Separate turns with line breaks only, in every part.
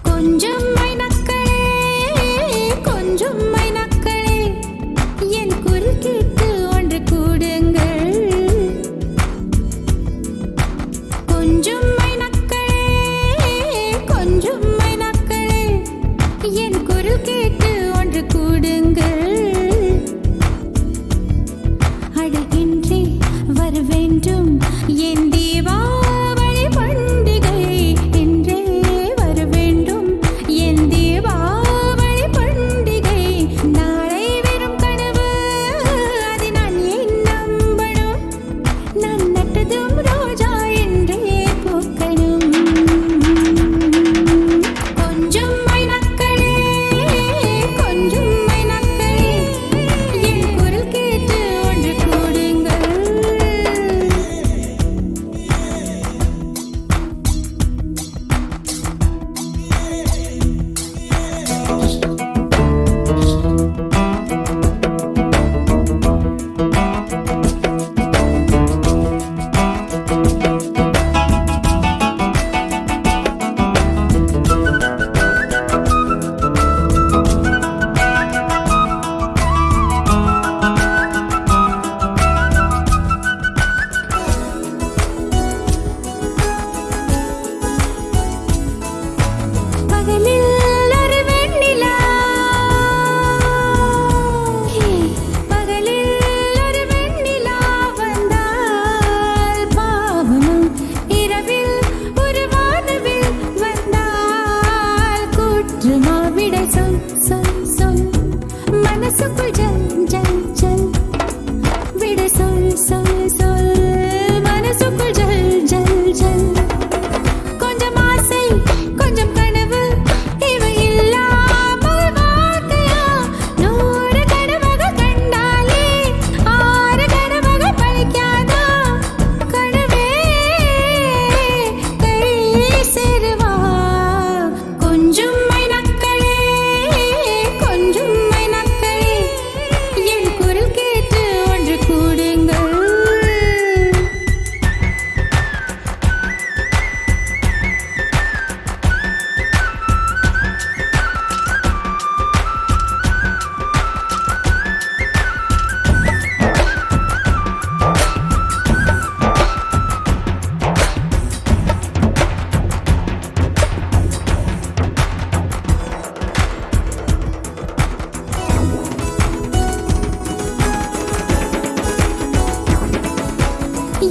கொஞ்சம் மைனக்களே கொஞ்சம் மைனக்களே என் குரல் கேட்டு ஒன்று கூடுங்கள். கொஞ்சம் மைனக்களே கொஞ்சம் மைனக்களே என் குரல் கேட்டு ஒன்று கூடுங்கள். அழகின்றி வர வேண்டும் என் தீபாவளி பண்டிகை என்றே வர வேண்டும் என் தீபாவளி பண்டிகை. நாளை வெறும் கனவு அதை நான் ஏன் நம்பணும்? நான் நட்டதும் ரோஜா என்றே பூக்கணும். கொஞ்சம் மைனக்களே கொஞ்சம் மைனக்களே என் குரல் கேட்டு ஒன்று கூடுங்கள். பகலில் ஒரு வெண்ணிலா பகலில் ஒரு வெண்ணிலா வந்தால் பாவமும் இரவில் ஒரு வானவில் வந்தால் குற்றமா விடை சொல் சொல் சொல் மனசுக்குள் ஜல் ஜல் ஜல் விடை சொல் சொல் சொல் மனசுக்குள் ஜல் ஜல் ஜல். கொஞ்சம் ஆசை கொஞ்சம் கனவு இவை இல்லாமல் வாழ்க்கையா? 100 கனவுகள் கண்டாலே 6 கனவுகள் பழிக்காதா? கனவே கை சேருவா. கொஞ்சம் மைனக்களே கொஞ்சம் மைனக்களே என் குரல் கேட்டு ஒன்று கூடுங்கள்.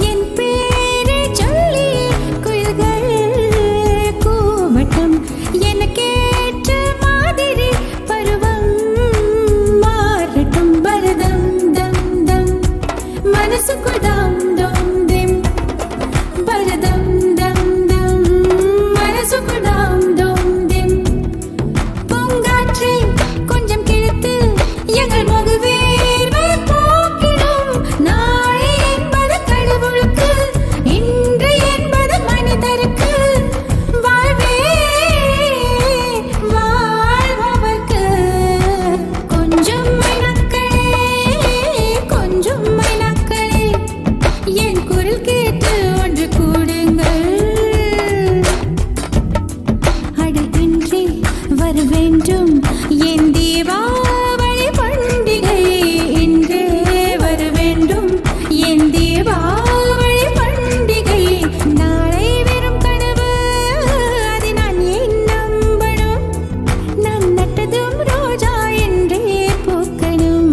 என் பேரை சொல்லி குயில்கள் கூவட்டும். எனக்கேற்ற மாதிரி பருவம் மாறட்டும். பரதம் தம் தம் மனசுக்குள் தாம் தம் திம். பரதம் தம் தம் மனசுக்குள் தாம் தம் திம். பூங்காற்றை கொஞ்சம் கிழித்து எங்கள் முகவேர்வை போக்கிடும். நாளை என்பது கடவுளுக்கு, இன்று என்பது மனிதருக்கு. வாழ்வே வாழ்பவர்க்கு. கொஞ்சம் மைனக்களே கொஞ்சம் மைனக்களே என் குரல் கேட்டு ஒன்று கூடுங்கள். அழகின்றி வர வேண்டும் என் தீபாவளி பண்டிகை என்றே வர வேண்டும் என் தீபாவளி பண்டிகை. நாளை வெறும் கனவு அதை நான் ஏன் நம்பணும்? நான் நட்டதும் ரோஜா என்றே பூக்கணும்.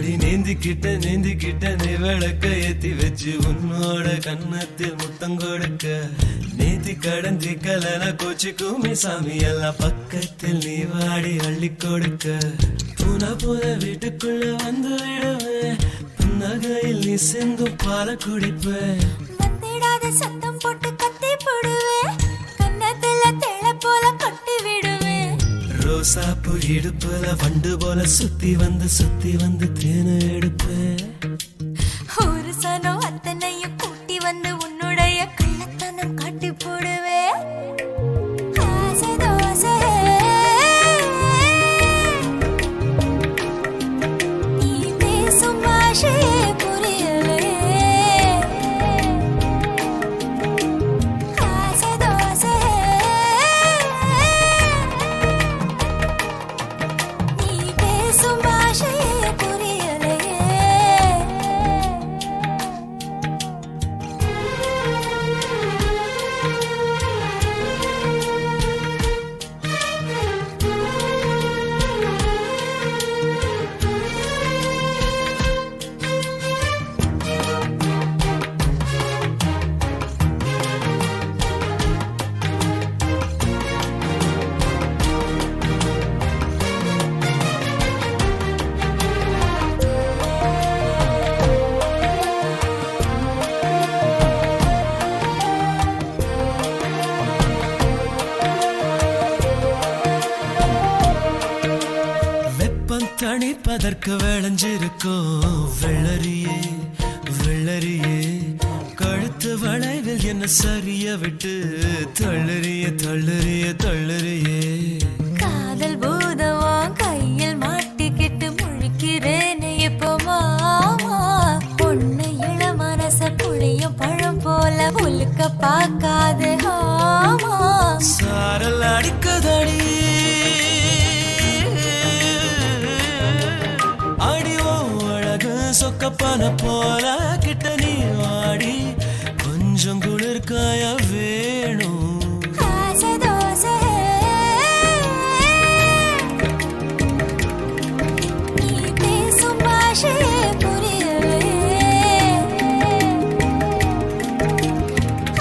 அடி நீந்திக்கிட்ட நீ விளக்க ஏத்தி வச்சு உன்னோட கன்னத்தில் முத்தம் கொடுக்க நேத்தி கடந்தி கலன கோச்சி கூமி சாமி எல்லாம் பக்கத்தில் நீ வாடி அள்ளி கொடுக்க புன வீட்டுக்குள்ள வந்து விடுவேன் புன்னகையில் நீ சிந்தும் பால குடிப்பேன்
வந்திடாத சத்தம் போட்டு கத்தி போடுவேன் கன்னத்துல தேள போல கொட்டி விடுவேன்
ரோசாப்பு இடுப்புல வண்டு போல சுத்தி வந்து தேனை எடுப்பேன்
ஒரு சனம் அத்தனையும் கூட்டி வந்து உன்னுடைய கள்ளத்தனம் காட்டி போடுவேன் ஆசை தோசை நீ பேசும் பாஷையே புரியலையே ஆசை தோசை நீ பேசும் பாஷையே புரியலையே
தணிப்பதற்கு விளைஞ்சிருக்கும் வெள்ளரியே கழுத்து வளைவில் என்ன சரிய விட்டு தள்ளுறியே
காதல் பூதவா கையில் மாட்டிக்கிட்டு முழிக்கிறேனே இப்போ மாமா பொண்ணு இள மனச புளியும் பழம் போல உலுக்க பார்க்காது ஆமா
சாரல் அடிக்கதடி அடிவோ அழகு சொக்கப்பான போல கிட்ட நீ வாடி கொஞ்சம் குளிர்காய வேணும்
ஆசை தோசை நீ பேசும் பாஷையே புரியலையே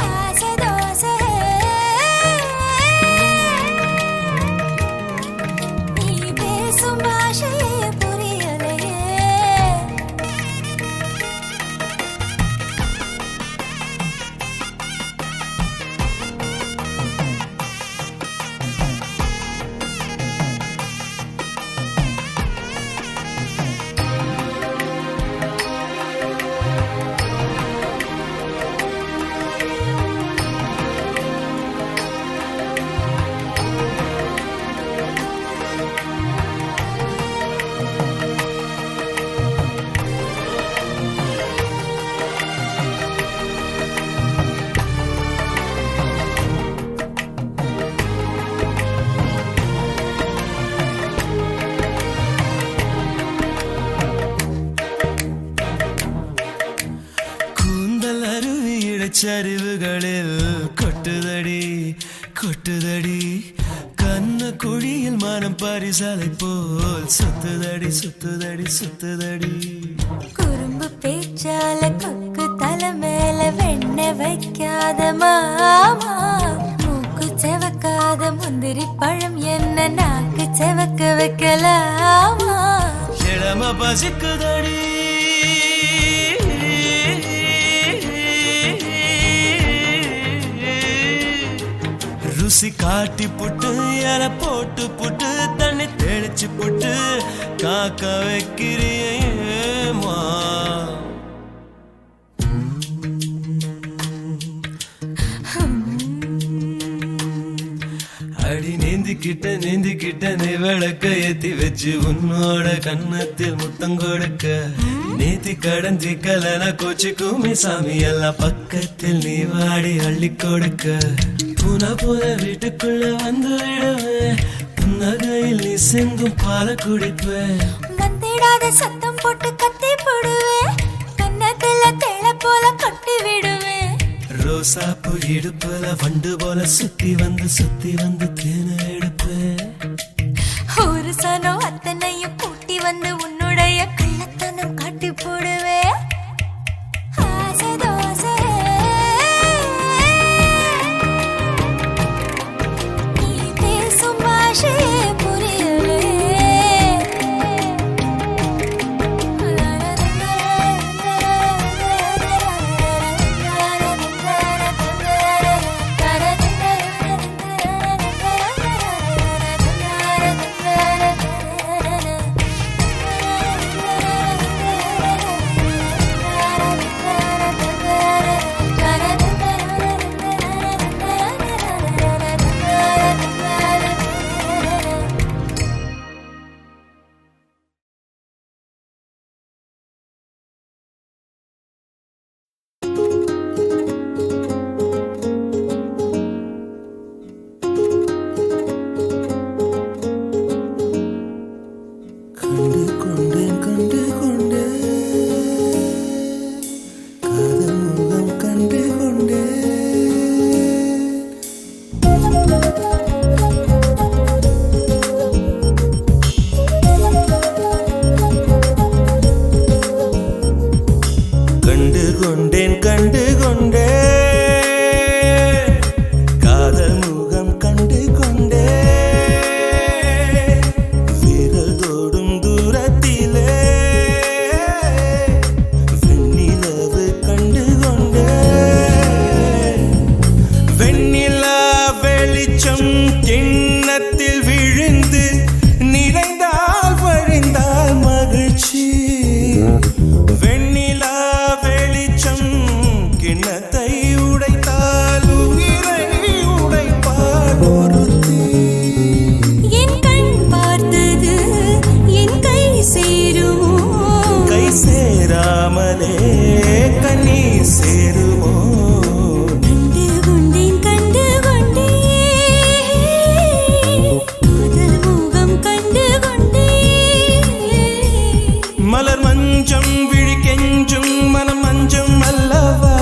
ஆசை தோசை நீ பேசும் பாஷையே புரியலையே
கூந்தல் அருவி இடைச்சரிவுகளில் கொட்டுதடி கண்ண குழியில் மனம் பரிசலை போல் சுத்துதடி
குறும்பு பேச்சால கொக்கு தலை மேல வெண்ண வைக்காத மாமா மூக்கு செவக்காத முந்திரி பழம் என்ன நாக்கு செவக்க வைக்கலாமா
இளம பசிக்குதடி ருசி காட்டி புட்டு இல போட்டு புட்டு தண்ணி தெளிச்சு புட்டு காக்க வைக்கிறியேமா அடி நீந்திக்கிட்ட நீ விளக்க ஏத்தி வச்சு உன்னோட கன்னத்தில் முத்தம் கொடுக்க நேத்தி கடந்தி கலன கோச்சி கூமி சாமி எல்லாம் பக்கத்தில் நீ வாடி அள்ளி கொடுக்க புன வீட்டுக்குள்ள வந்து விடுவேன் புன்னகையில் நீ சிந்தும் பால குடிப்பேன்
வந்திடாத சத்தம் போட்டு கத்தி போடுவேன் கன்னத்துல தேள போல கொட்டி விடுவேன்
ரோசாப்பு இடுப்புல வண்டு போல சுத்தி வந்து தேனை எடுப்பேன்
ஒரு சனம் அத்தனையும் கூட்டி வந்து உன்னுடைய கள்ளத்தனம்
வெளிச்சம் கிண்ணத்தில் விழுந்து நிறைந்தால் வழிந்தால் மகிழ்ச்சி. வெண்ணிலா வெளிச்சம் கிண்ணத்தை உடைத்தால் உயிரை உடைப்பார் ஒருத்தி.
என் கண் பார்த்தது என் கை சேருமோ?
கை சேராமலே கண்ணீர் சேருமோ?
கண்டு கொண்டேன் கண்டு கொண்டேன் காதல் மோகம் கண்டு கொண்டேன்.
மலர் மஞ்சம் விழி கெஞ்சும் மனம் மஞ்சம் அல்லவா?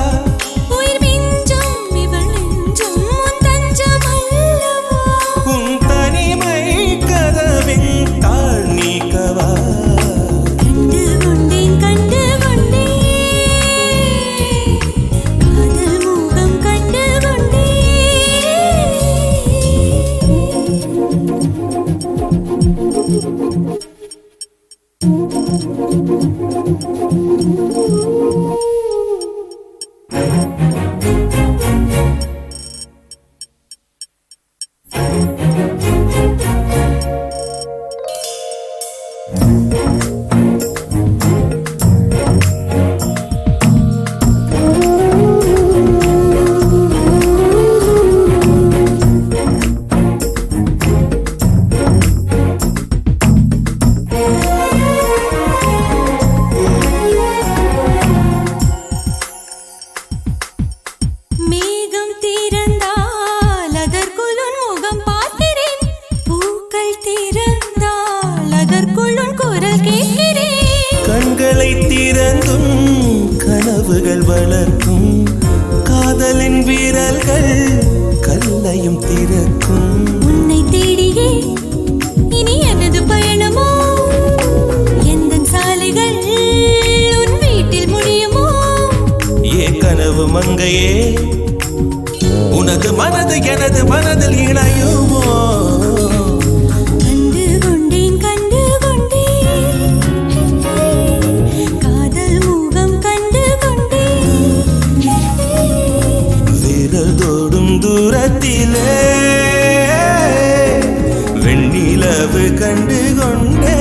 உயிர் மிஞ்சும் இவள் நெஞ்சும் உன் தஞ்சம் அல்லவா?
உன் தனிமை கதவின் தாழ் நீக்கவா?
கண்டு கொண்டேன் கண்டு கொண்டேன் காதல் மோகம் கண்டு கொண்டேன். மேகம் திறந்தால் அதற்குள் உன் முகம் பார்க்கிறேன். பூக்கள் திறந்தால் அதற்குள் உன் குரல் கேட்கிறேன்.
கண்களை திறந்தும் கனவுகள் வளர்க்கும் காதலின் வீரர்கள் கல்லையும் திறக்கும்.
உன்னை தேடியே இனி எனது பயணமோ? எந்தன் சாலைகள் உன் வீட்டில் முடியுமோ?
ஏ கனவு மங்கையே உனது மனது எனது மனதில் இணையுமோ?
கண்டு கொண்டேன் கண்டு கொண்டேன் காதல் மோகம் கண்டு கொண்டேன்.
விரல் தோடும் தூரத்திலே வெண்ணிலவு கண்டு கொண்டே.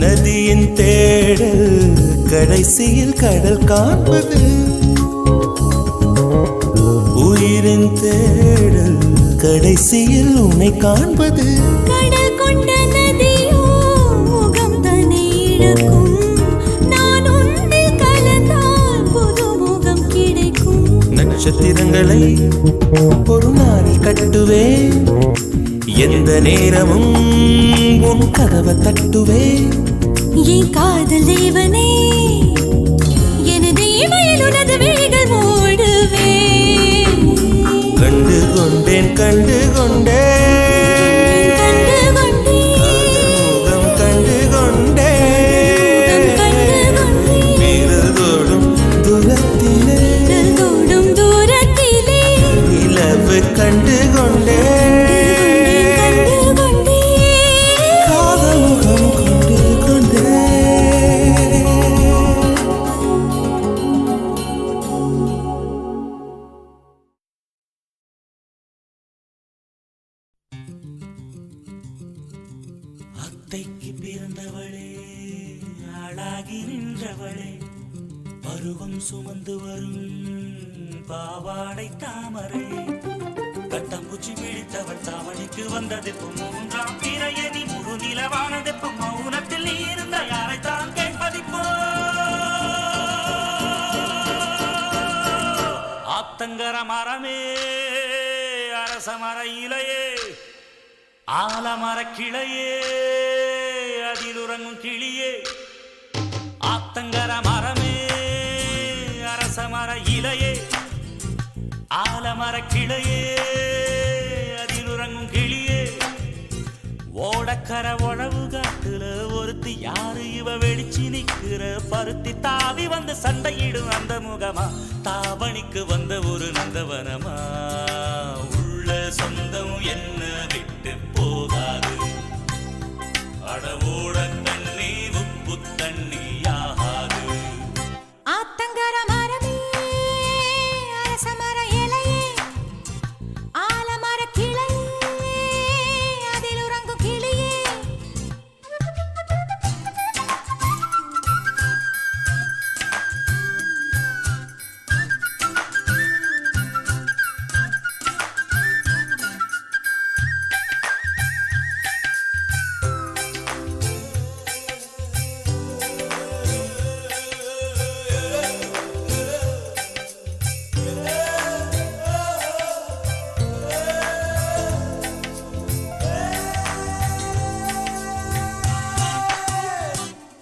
நதியின் தேடல் கடைசியில் கடல் காண்பது. உயிரின் தேடல் கடைசியில் உன்னை காண்பது.
கடல் கொண்ட நதியோ முகம் தன்னை இழக்கும். நான் உன்னில் கலந்தால் புது முகம் கிடைக்கும்.
நட்சத்திரங்களை ஒரு நாளில் கட்டுவேன். எந்த நேரமும் உன் கதவை தட்டுவேன்.
என் காதல் தேவனே எனது இமையில் உனது விழிகள் மூடுவேன்.
கண்டு கொண்டேன் கண்டு கொண்டேன்
கண்டு கொண்டேன்
முகம் கண்டு கொண்டேன்.
கண்டு கொண்டேன்
விரல் தோடும் தூரத்திலே
விரல் தோடும் தூரத்திலே
நிலவு கண்டு கொண்டேன்.
கண்டு கொண்டேன்
காதல் முகம் கொண்டு கொண்டேன். அத்தைக்கு பிறந்தவளே ஆளாகி நின்றவளே பருவம் சுமந்து வரும் பாவாடை தாமரை கட்டம்பூச்சி பிடித்தவள் தாவணிக்கு வந்ததெப்போ மூன்றாம் பிறையணி முழு நிலவானதெப்போ மௌனத்தில் நீ இருந்த யாரைத்தான் கேட்பதிப்போ ஆத்தங்கர மரமே அரச மர இலையே ஆலமர கிளையே அதில் உறங்கும் கிளியே ஆத்தங்கர மரமே அரச மர இலையே ஆலமர கிளையே அதில் உறங்கும் கிளியே ஓடக்கர உழவு காட்டுல ஒருத்தி யாரு இவ வெளிச்சி நிக்கிற பருத்தி தாவி வந்து சண்டையிடும் அந்த முகமா தாவணிக்கு வந்த ஒரு நந்தவனமா உள்ள சொந்தம் என்ன விட்டு போகாது அடவோட தண்ணி உப்பு தண்ணி ஆகாது
ஆத்தங்கர மரமே அரச மர இலையே ஆலமர கிளையே அதில் உறங்கும் கிளியே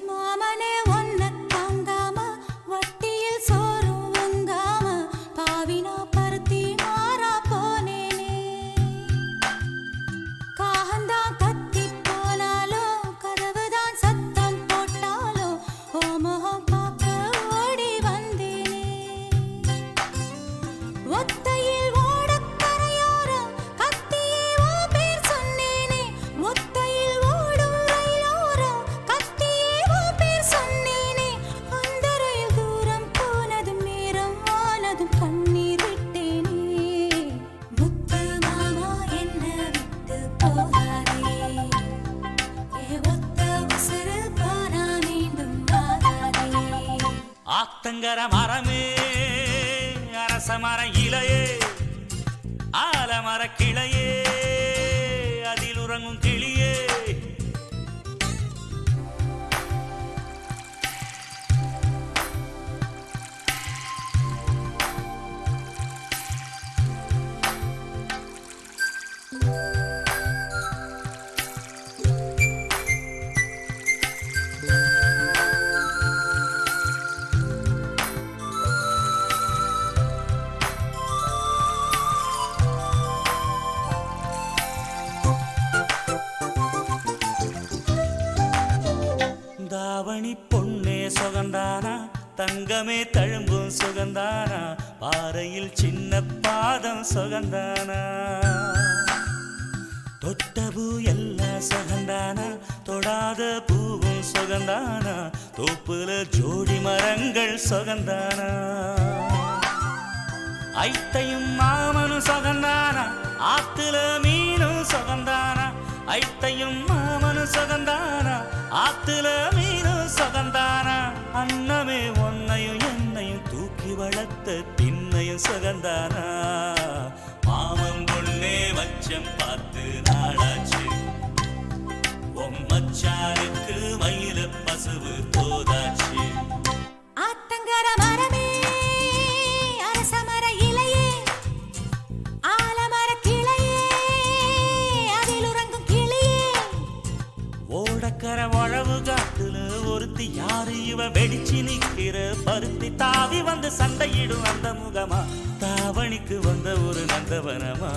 மாமனே ஒன்ன தாங்காம வட்டியில் சோறும் உங்காம பாவினா பருத்தி மாறா போனேனே காகந்தான் கத்தி போனாலோ கதவுதான் சத்தம் போட்டாலோ ஓ முகம் பார்க்க ஓடி வந்தேனே ஒத்தையில் ஓடக்கரையோரம் கத்தியே ஓ பேர் சொன்னேனே ஒத்தையில் ஓடும் ரயிலோரம் கத்தியே ஓ பேர் சொன்னேனே அந்த ரயில் தூரம் போனதும் நேரம் ஆனதும் கண்ணீர் விட்டேனே முத்து மாமா என்ன விட்டு போகாதே ஏ ஒத்த உசுறு போனா மீண்டும் வாராதே
ஆத்தங்கர மரமே அரச மர இலையே ஆலமர கிளையே அதில் உறங்கும் கிளியே தாவணி பொன்னே சுகந்தானா தங்கமே தழும்பும் சுகந்தானா பாறையில் சின்ன பாதம் சுகந்தானா தொட்டபூ எல்லாம் சுகந்தானா தொடாத பூவும் சுகந்தானா தோப்புல ஜோடி மரங்கள் சுகந்தானா ஐத்தையும் மாமனும் சுகந்தானா ஆத்துல மீனும் சுகந்தானா ஐத்தையும் மாமனும் சுகந்தானா ஆத்துல மீனும் சுகந்தானா அன்னமே ஒன்னையும் என்னையும் தூக்கி வளர்த்த திண்ணையும் சுகந்தானா மாமன் பொண்ணே வச்சம் பார்த்து நாளாச்சு மச்சானுக்கு மயில பசுவு தோதாச்சு
ஆத்தங்கர மரமே அரச மர இலையே ஆலமர கிளையே அதில் உறங்கும் கிளியே
ஓடக்கர உழவு காட்டுல ஒருத்தி யாரு இவ வெடிச்சு நிக்கிற பருத்தி தாவி வந்து சண்டையிடும் அந்த முகமா தாவணிக்கு வந்த ஒரு நந்தவனமா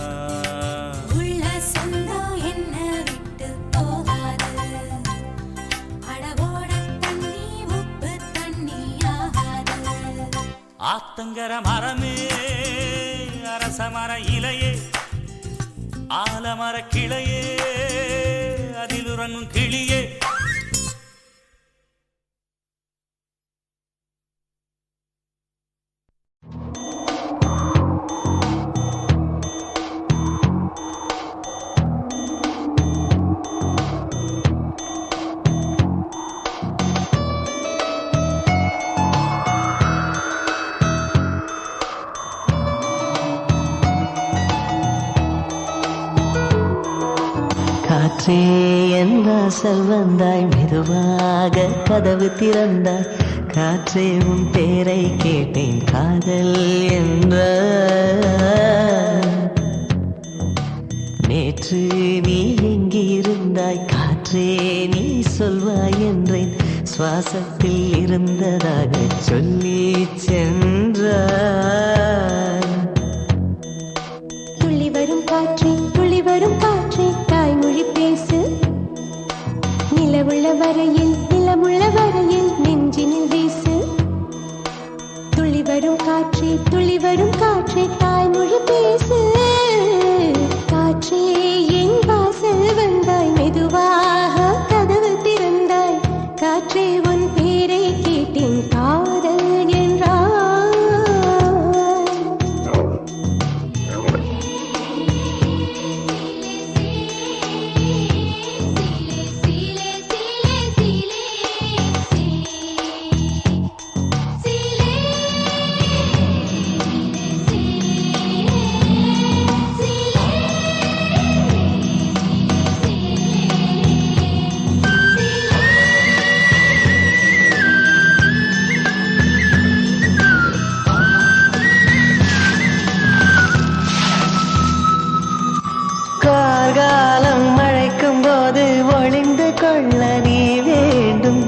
உள்ள சொந்தம் என்ன விட்டு போகாது அடவோட தண்ணி உப்பு தண்ணி ஆகாது
ஆத்தங்கர மரமே அரச மர இலையே ஆலமர கிளையே அதில் உறங்கும் கிளியே
காற்றே என் வாசல் வந்தாய் மெதுவாக கதவு திறந்தாய் காற்றே உன் பேரை கேட்டேன் காதல் என்ற நேற்று நீ காற்றே நீ சொல்வாய் என்றேன் சுவாசத்தில் இருந்ததாக சொல்லி சென்றாய்.
துள்ளி வரும் காற்றே துள்ளி வரும் காற்றே தாய்மொழி பேசு. நிலவுள்ள வரையில் நிலமுள்ள வரையில் நெஞ்சினில் வீசு. துள்ளி வரும் காற்றே துள்ளி வரும் காற்றே தாய்மொழி பேசு. காற்றே என் வாசல் வந்தாய் மெதுவாக கதவு திறந்தாய். காற்றே உன் பேரை கேட்டேன் காதல் என்றாய்.
கார்காலம் மழைக்கும் போது ஒளிந்து கொள்ள நீ வேண்டும்.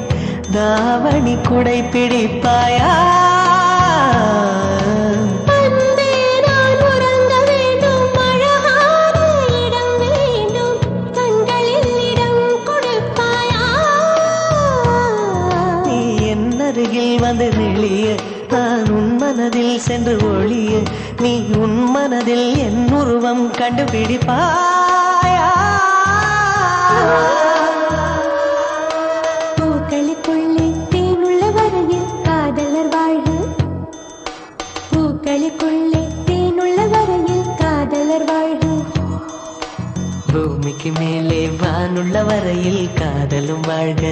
தாவணி குடை பிடிப்பாயா?
அன்பே நான் உறங்க வேண்டும். அழகான இடம் வேண்டும். கண்களில் இடம் கொடுப்பாயா?
நீ என் அருகில் வந்து நெளிய நான் உன் மனதில் சென்று ஒளிய நீ உன் மனதில் என் உருவம் கண்டுபிடிப்பாயா?
பூக்களுக்குள்ளே தேனுள்ள வரையில் காதலர் வாழ்க. பூக்களுக்குள்ளே தேனுள்ள வரையில் காதலர் வாழ்க.
பூமிக்கு மேலே வானுள்ள வரையில் காதலும் வாழ்க.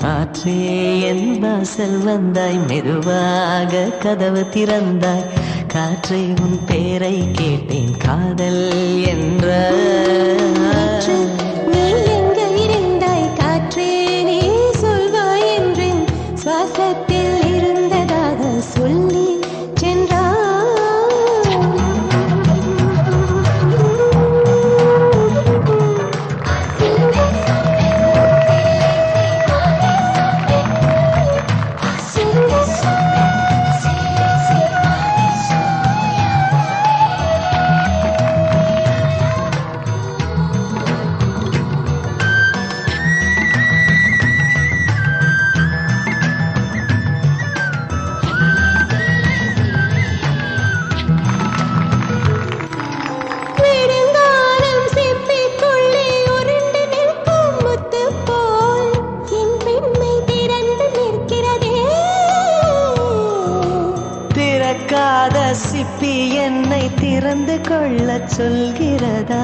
காற்றே என் வாசல் வந்தாய் மெதுவாக கதவு திறந்தாய். காற்றே உன் பேரை கேட்டேன் காதல் என்ற.
காற்று, நீ எங்கு இருந்தாய்? காற்றே நீ சொல்வாய் என்றேன் சுவாசத்தில் இருந்ததாக சொல்லி நெடுங்காலம் சிப்பிக்குள்ளே உருண்டு நிற்கும் முத்து போல் என் பெண்மை திறந்து நிற்கிறதே.
திறக்காத சிப்பி என்னை திறந்து கொள்ள சொல்கிறதா?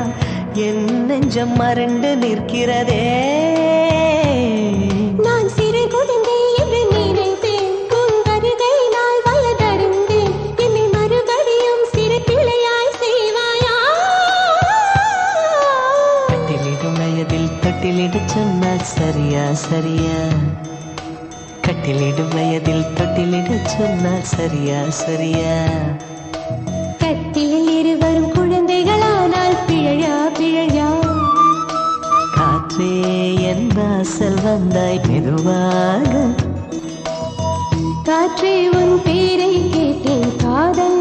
என் நெஞ்சம் மறண்டு நிற்கிறதே.
நான் சிறு குழந்தை என்று நினைத்தேன். உன் வருகை நாள் வயதறிந்தேன். என்னை மறுபடியும் சிறு பிள்ளையாய் செய்வாயா?
கட்டிலிடும் வயதில் தொட்டிலிட சொன்னால் சரியா சரியா? கட்டிலிடும் வயதில் தொட்டிலிட சொன்னால் சரியா சரியா?
கட்டிலில் இருவரும் குழந்தைகளானால் பிழையா பிழையா?
காற்றே என் வாசல் வந்தாய் மெதுவாக.
காற்றே உன் பேரை கேட்டேன் காதல்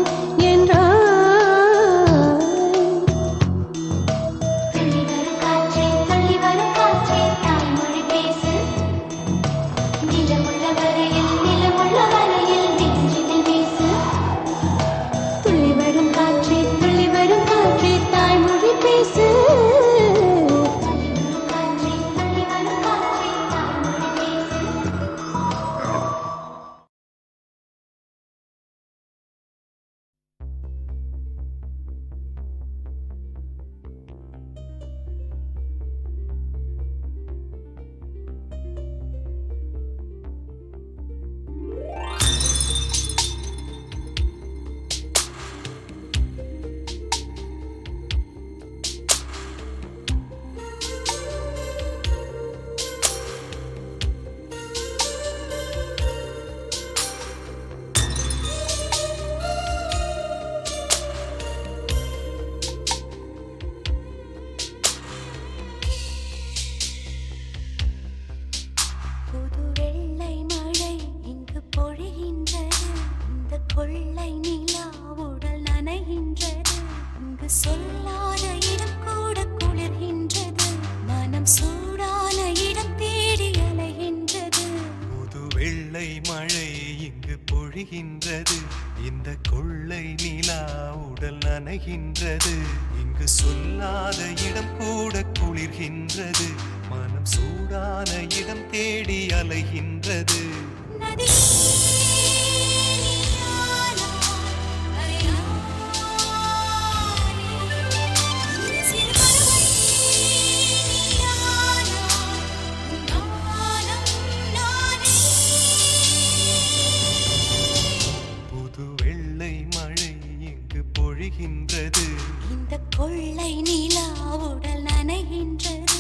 பொழிகின்றது இந்த கொள்ளை நிலா உடல் நனைகின்றது இங்கு சொல்லாத இடம் கூட குளிர்கின்றது மனம் சூடான இடம் தேடி அலைகின்றது
இந்த கொள்ளை நிலா உடல் நனைகின்றது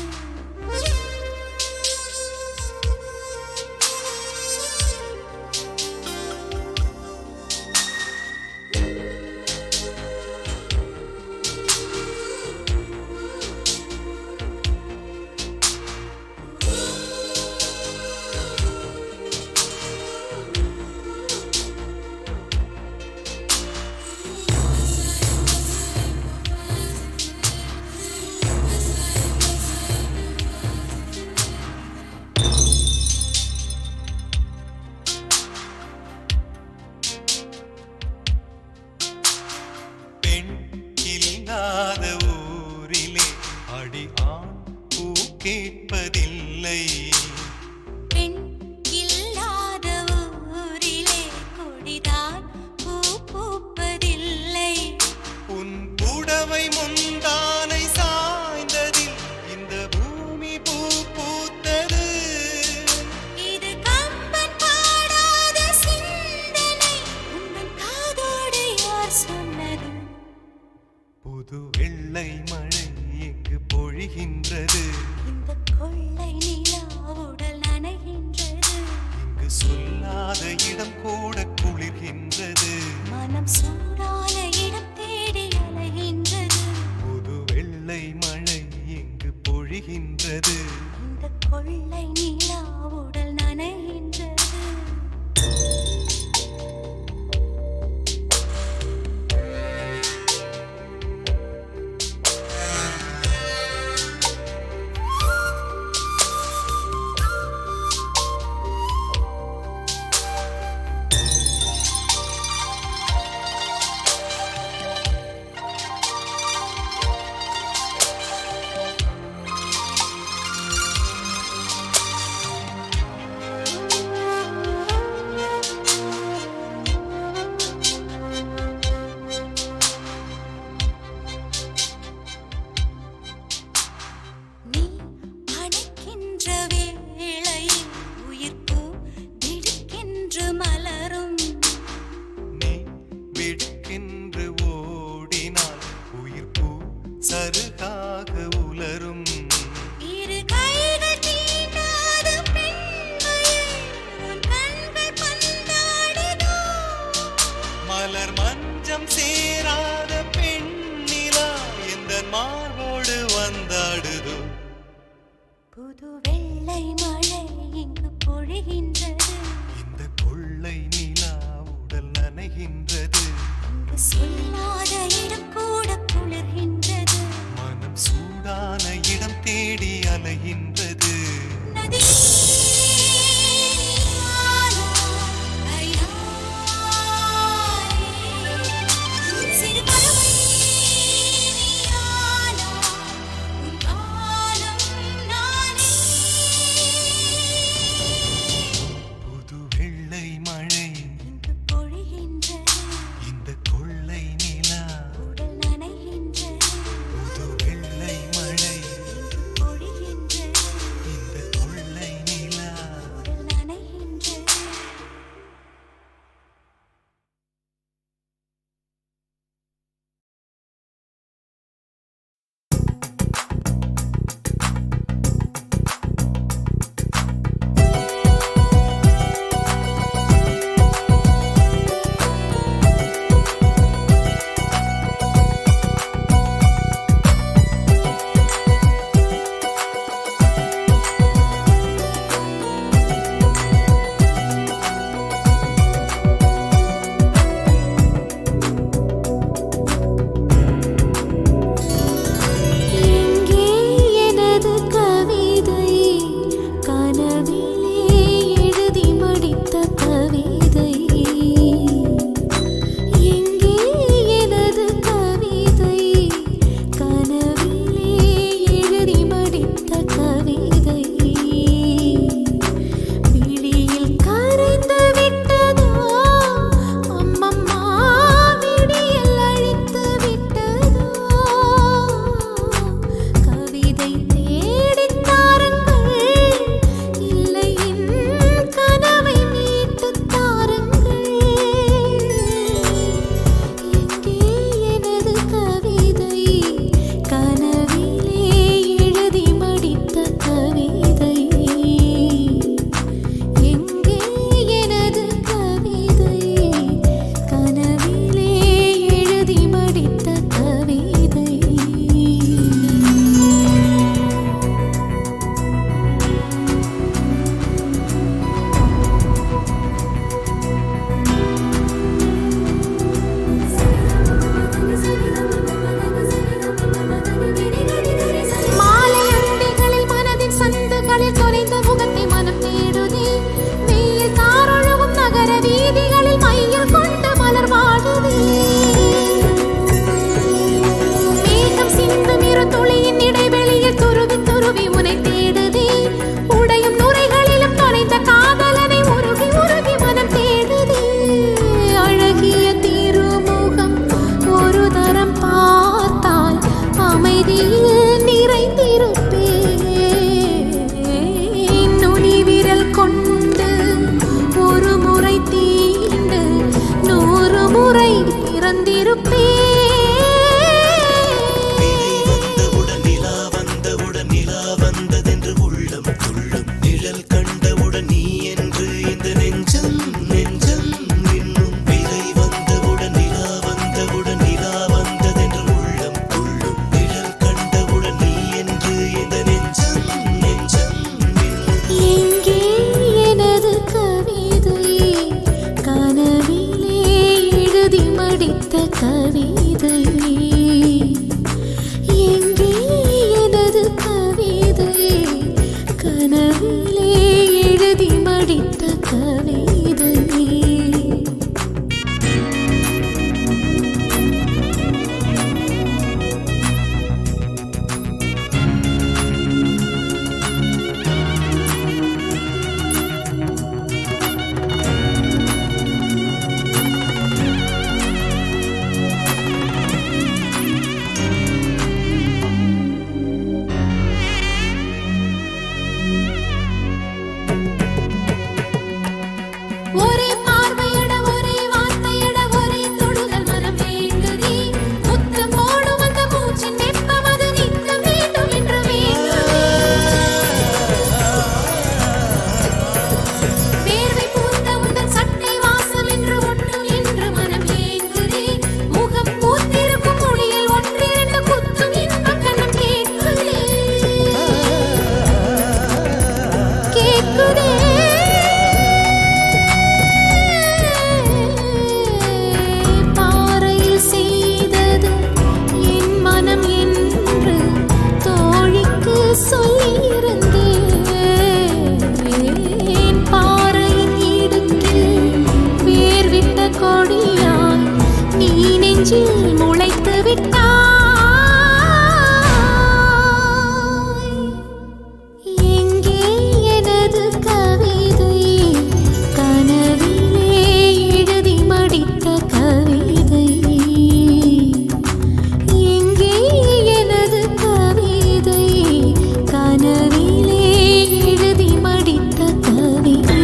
கேட்பதில்லை
பெண் இல்லாத ஊரிலே கொடிதான் பூ பூப்பதில்லை
உன் புடவை முந்தானை சாய்ந்ததில் இந்த பூமி பூ பூத்தது
இது கம்பன் பாடாத சிந்தனை உன் காதோடு யார் சொன்னது
புது வெள்ளை மழை எங்கு பொழிகின்றது
இந்த கொள்ளை நிலா உடல் நனைகின்றது
இங்கு சொல்லாத இடம் கூட குளிர்கின்றது
மனம் சூடான இடம் தேடி அலைகின்றது
புது வெள்ளை மழை எங்கு பொழிகின்றது
இந்த கொள்ளை நிலா உடல் நனைகின்றது
சருகாக உலரும்
இரு கைகள் தீண்டாத பெண்மையே உன் கண்கள் பந்தாடுதோ
மலர் மஞ்சம் சேராத பெண்ணிலா எந்த மார்போடு வந்தாடுதோ
புது வெள்ளை மழை இங்கு பொழிகின்றது
இந்த கொள்ளை நிலா உடல் நனைகின்றது
இங்கு சொல்லாத இடம் கூட குளிர்கின்றது
மனம் சூடான இடம் தேடி அலைகின்றது
நதி
புது வெள்ளை மழை
இங்கு பொழிகின்றது
இந்த கொள்ளை நிலா
உடல் நனைகின்றது
புது வெள்ளை மழை
இங்கு பொழிகின்றது கவிதை எங்கே எனது கவிதை கனவிலே எழுதி மடித்த கவிதை ஒரே பார்வையிட ஒரே வார்த்தையிட ஒரே தொடுதல் மனம் வேண்டுதே முத்தம் போடும் அந்த மூச்சின் வெப்பம் அது நித்தம் வேண்டும் என்று வேண்டுதே வேர்வை பூத்த உந்தன் சட்டை வாசம் என்று ஒட்டும் என்று மனம் ஏங்குதே முகம் பூத்திருக்கும் மொழியில் ஒன்றிரண்டு குத்தும் இன்பம் கண்ணம் கேட்குதே கேட்குதே பாறையில் செய்தது என் மனம் என்று தோழிக்கு சொல்லியிருந்தேன் பாறையின் இடுக்கில் வேர்விட்ட கொடியாய் நீ நெஞ்சில் முளைத்து விட்டாய் எங்கே எனது கவிதை கனவிலே எழுதி மடித்த கவிதை எங்கே எனது கவிதை கனவிலே எழுதி மடித்த கவிதை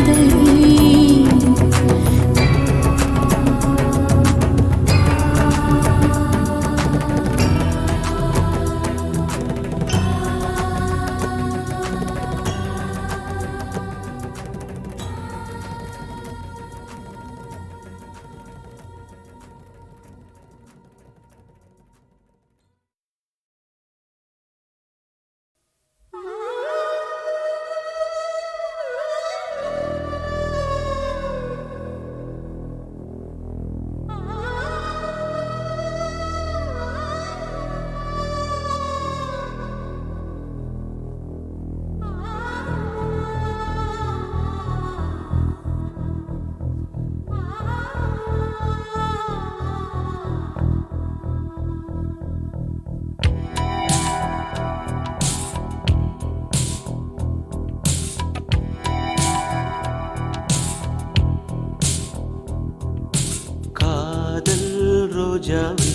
காதல் ரோஜாவே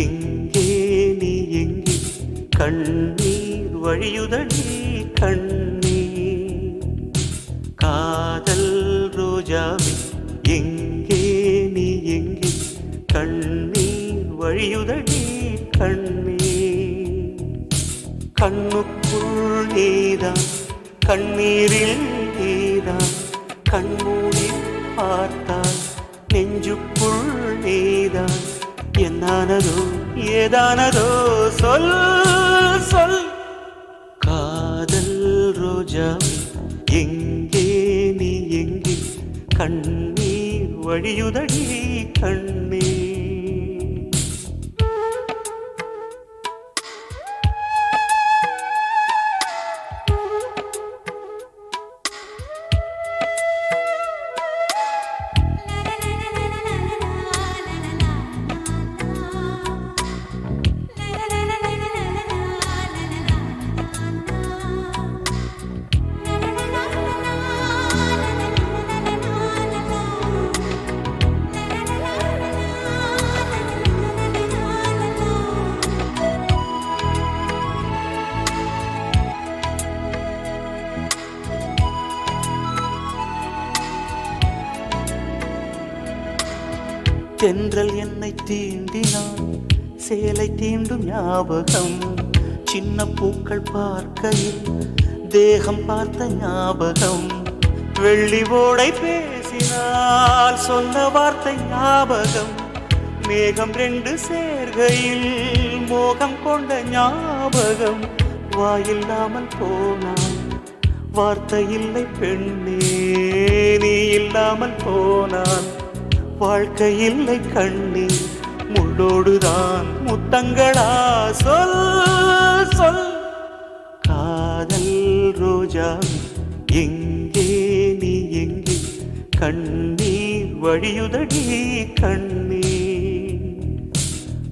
எங்கே நீ எங்கே கண்ணீர் வழியுதடி கண்ணீர் காதல் ரோஜாவே எங்கே நீ எங்கே கண்ணீர் வழியுதடி கண்ணீர் கண்ணுக்குள் நீதான் கண்ணீரில் நீதான் கண்மூடி பார்த்தால் நெஞ்சுக்குள் நீதான் என்னானதோ ஏதானதோ சொல் சொல் காதல் ரோஜாவே எங்கே நீ எங்கே கண்ணீர் வழியுதடி கண்ணீர் தென்றல் என்னை தீண்டினான் சேலை தீண்டும் ஞாபகம் சின்ன பூக்கள் பார்க்கையில் தேகம் பார்த்த ஞாபகம் வெள்ளி ஓடை பேசினால் சொன்ன வார்த்தை ஞாபகம் மேகம் ரெண்டு சேர்கையில் மோகம் கொண்ட ஞாபகம் வாயில்லாமல் போனான் வார்த்தை இல்லை பெண்ணே நீ இல்லாமல் போனான் வாழ்க்கை இல்லை கண்ணீர் முள்
முள்ளோடுதான் முத்தங்களா சொல் சொல் காதல் ரோஜா எங்கே நீ எங்கே கண்ணீர் வழியுதடி கண்ணீர்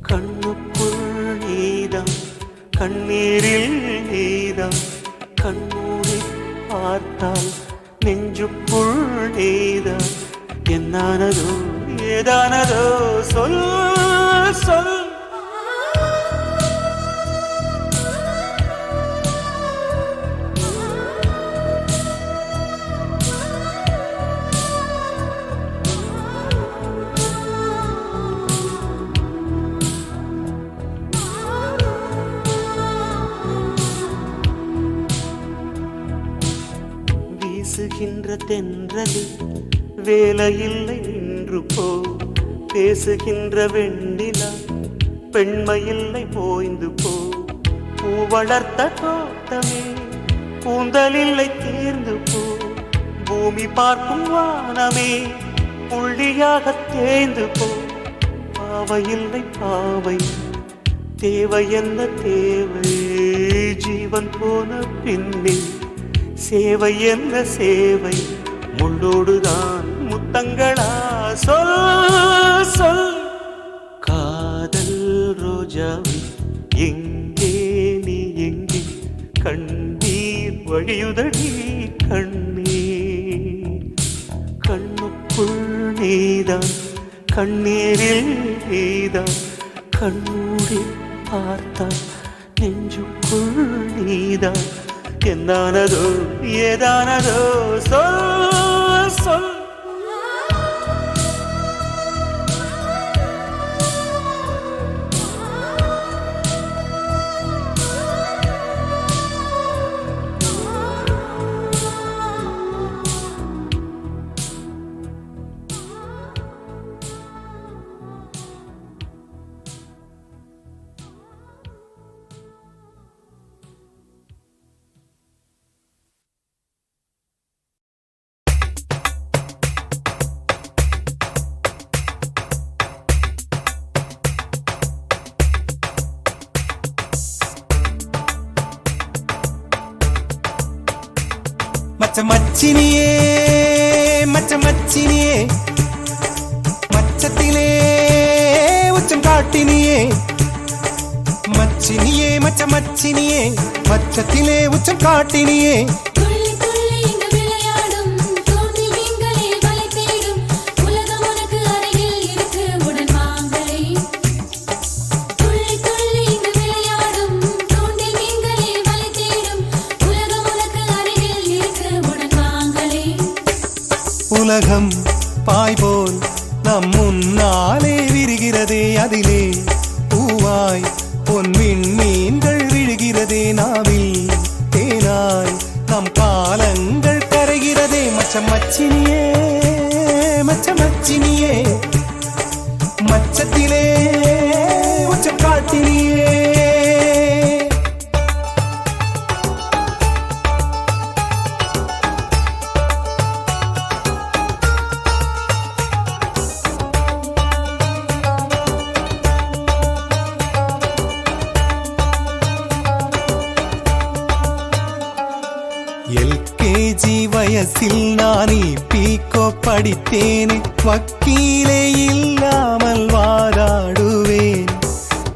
கண்ணுக்குள் நீதான் கண்ணீரில் நீதான் கண்ணூரை பார்த்தால் நெஞ்சுக்குள் நீதான் என்னானதோ ஏதானதோ சொல் சொல் வீசுகின்ற தென்றலில் வேலையில்லை நின்று போ பேசுகின்ற வெண்ணிலா பெண்மையில்லை போய்ந்து போ பூ வளர்த்த தோட்டமே கூந்தலில்லை தேர்ந்து போ பூமி பார்க்கும் வானமே புள்ளியாக தேய்ந்து போ பாவையில்லை பாவை தேவை என்ன தேவை ஜீவன் போன பின்னே சேவை என்ன சேவை முள்ளோடுதான் முத்தங்களா சொல் சொல் காதல் ரோஜாவை எங்கே நீ எங்கே கண்ணீர் வழியுதடி கண்ணீர் கண்ணுக்குள் நீதான் கண்ணீரில் நீதான் கண்ணூரி பார்த்தால் நெஞ்சுக்குள் நீதான் என்னானதோ ஏதானதோ சொல் சொல்
மச்சமச்சினியே மச்சமச்சினியே மச்சத்திலே உச்சம் காட்டினியே மச்சினியே மச்சமச்சினியே மச்சத்திலே உச்சம் காட்டினியே
துள்ளி துள்ளி இங்கு விளையாடும் தோன்றி மீன்களே வலை தேடும் உலகம் உனக்கு அருகில் இருக்கு உடன் வாங்களே துள்ளி துள்ளி இங்கு விளையாடும் தோன்றி மீன்களே வலை தேடும் உலகம் உனக்கு அருகில் இருக்கு உடன் வாங்களே
உலகம் பாய் போல் நம் முன்னாலே விரிகிறதே அதிலே பூவாய் பொன்மின் மீன்கள் விழுகிறதே நாவில் தேனாய் நம் காலங்கள் கரைகிறதே மச்சமச்சினியே மச்சமச்சினியே மச்சத்திலே உச்சம் காட்டினியே LKG வயசில் நானே பீக்கோ படித்தேனே வக்கீலே இல்லாமல் வாராடுவேன்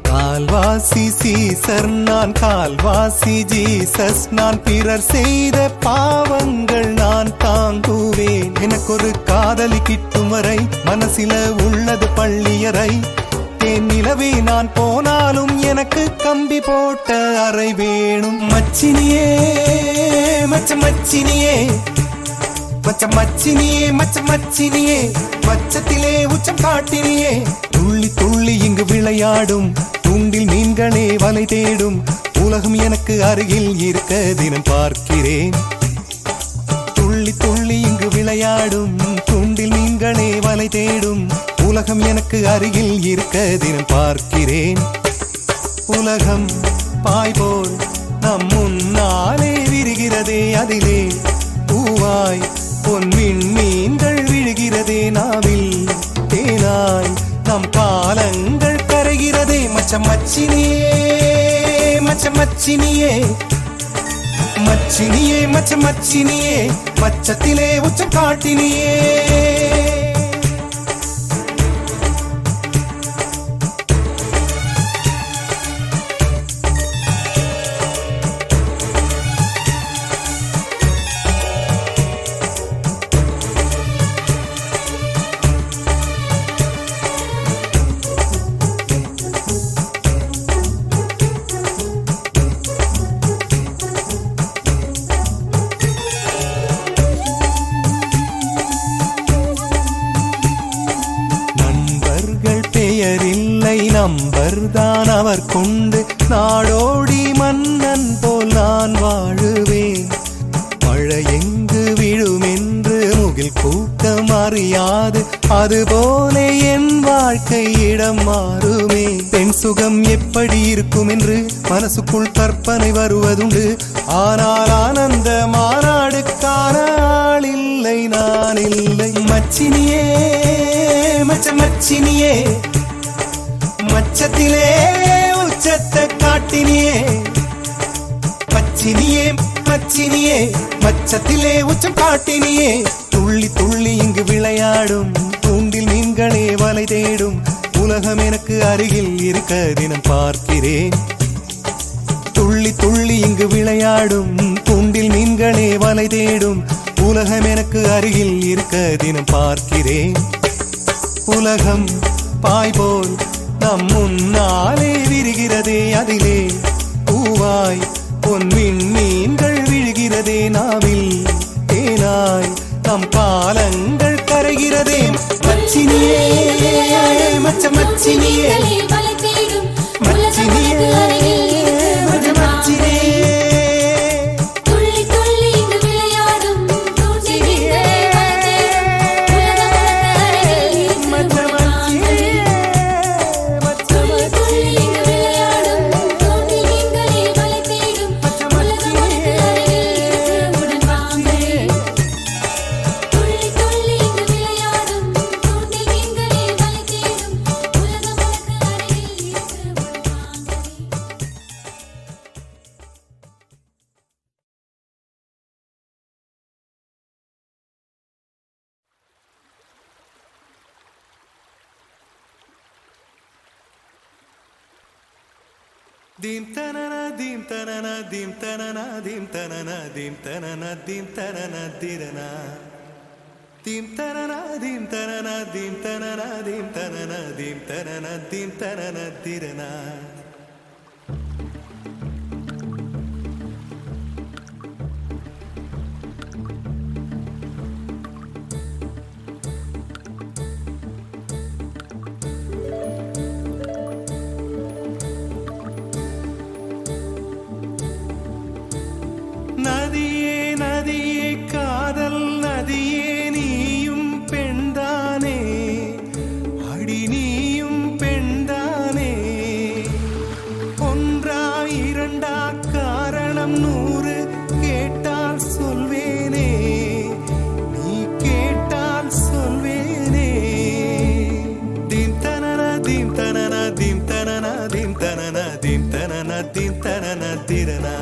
கால்வாசி சீசர் நான் கால்வாசி ஜீசஸ் நான் பிறர் செய்த பாவங்கள் நான் தாங்குவேன் எனக்கொரு காதலி கிட்டும் வரை மனசில உள்ளது பள்ளியறை என் நிலவே நான் போனாலும் எனக்கு கம்பி போட்ட அறை வேணும் மச்சினியே மச்சமச்சினியே மச்சமச்சினியே மச்சமச்சினியே மச்சத்திலே உச்சம் காட்டினியே துள்ளி துள்ளி இங்கு விளையாடும் துண்டில் மீன்களே வலை தேடும் உலகம் எனக்கு அருகில் இருக்க தினம் பார்க்கிறேன் துள்ளி துள்ளி இங்கு விளையாடும் துண்டில் மீன்களே வலை தேடும் உலகம் எனக்கு அருகில் இருக்க தினம் பார்க்கிறேன் உலகம் பாய் போல் நம் முன்னாலே விரிகிறதே அதிலே பூவாய் பொன்மின் மீன்கள் விழுகிறதே நாவில் தேனாய் நம் காலங்கள் கரை
மச்சினியே மச்சினியே மச்சினியே மச்சினியே மச்சத்திலே உச்சம் காட்டினியே நம்பர்தான் அவர் கொண்டு நாடோடி மன்னன் போல் நான் வாழுவேன் மழை எங்கு விழும் என்று முகில் கூட்டம் அறியாது அதுபோல என் வாழ்க்கை இடம் மாறுமே பெண் சுகம் எப்படி இருக்கும் என்று மனசுக்குள் கற்பனை வருவதுண்டு ஆனால் ஆனந்த மாநாடுக்கான ஆள் இல்லை நான் இல்லை மச்சினியே மச்சினியே மச்சத்திலே உச்சத்தை காட்டினியே மச்சினியே மச்சினியே மச்சத்திலே உச்சம் காட்டினியே துள்ளி துள்ளி இங்கு விளையாடும் தூண்டில் மீன்களே வலை தேடும் உலகம் எனக்கு அருகில் இருக்க தினம் பார்க்கிறேன் துள்ளி துள்ளி இங்கு விளையாடும் தூண்டில் மீன்களே வலை தேடும் உலகம் எனக்கு அருகில் இருக்க தினம் பார்க்கிறேன் உலகம் பாய் போல் நம் முன்னாலே விரிகிறதே அதிலே பூவாய் பொன்வின் மீன்கள் விழுகிறதே நாவில் தேனாய் நம் காலங்கள் கரைகிறதே மச்சினியே மச்சினியே மச்சினியே மச்சினியே Dim tanana dim tanana dim tanana dim tanana dim tanana dim tanana dirana dim tanana dim tanana dim tanana dim tanana dim tanana dim tanana dirana நதியே நதியே காதல் நதியே நீயும் பெண்தானே அடி நீயும் பெண்தானே ஒன்றா இரண்டா காரணம் 100 கேட்டால் சொல்வேனே நீ கேட்டால் சொல்வேனே தீம் தனன தீம் தனன தீம் தனன தீம் தனன தீம் தனன தீம் தனன திரனா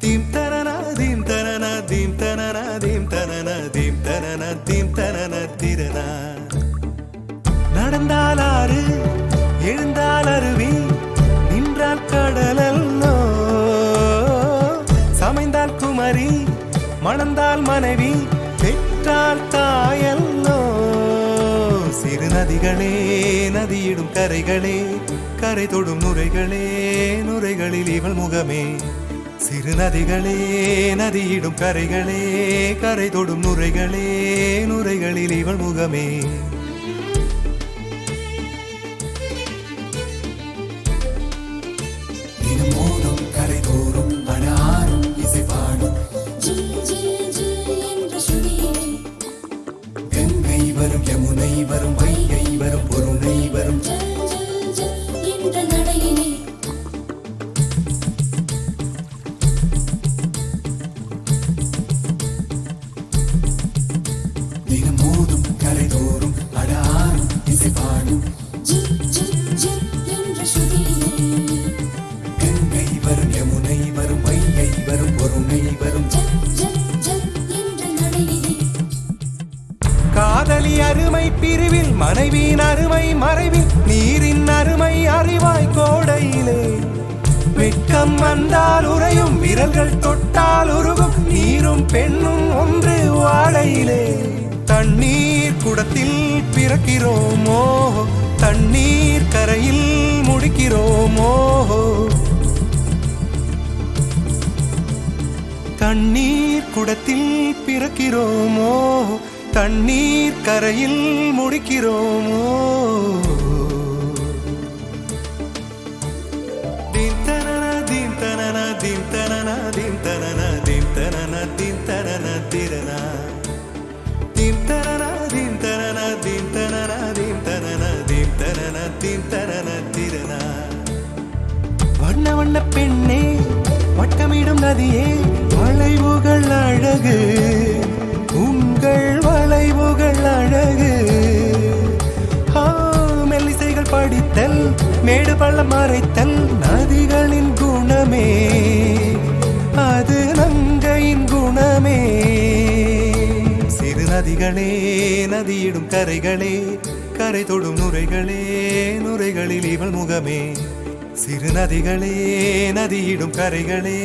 dim tanana dim tanana dim tanana dim tanana dim tanana dim tanana tirana நடந்தால் ஆறு எழுந்தால் அருவி நின்றால் கடலல்லோ சமைந்தால் குமரி மணந்தால் மனைவி பெற்றால் தாயல்லோ சிறு நதிகளே நதியிடும் கரைகளே கரை தொடும் நுரைகளே நுரைகளில் இவள் முகமே சிறு நதிகளே நதியிடும் கரைகளே கரை தொடும் நுரைகளே நுரைகளில் இவள் முகமே தினம் மோதும் கரை தோறும் அடாரும் இசை பாடும் கங்கை வரும் யமுனை வரும் வைகை வரும் பொருணை வரும் தினம் மோதும் கரை தோறும் மனைவியின் அருமை மறைவி நீரின் அருமை அறிவாய் கோடையிலே வெட்கம் வந்தால் உறையும் விரல்கள் தொட்டால் உருகும் நீரும் பெண்ணும் ஒன்று வாழையிலே தண்ணீர் குடத்தில் பிறக்கிறோமோ தண்ணீர் கரையில் முடிக்கிறோமோ தண்ணீர் குடத்தில் பிறக்கிறோமோ தண்ணீர் கரையில் முடிக்கிறோமோ தீம் தனன தீம் தனன தீம் தனன தீம் தனன தீம் தனன தீம் தனன திரனா தீம் தனன தீம் தனன தீம் தனன தீம் தனன தீம் தனன தீம் தனன திரனா வண்ண வண்ண பெண்ணே வட்டமிடும் நதியே வளைவுகள் அழகு உங்கள் வளைவுகள் அழகு மெல்லிசைகள் படித்தல் மேடு பள்ளம் மறைத்தல் நதிகளின் குணமே அது நங்கையின் குணமே சிறு நதிகளே நதியிடும் கரைகளே கரை தொடும் நுரைகளே நுரைகளில் இவள் முகமே சிறு நதிகளே நதியிடும் கரைகளே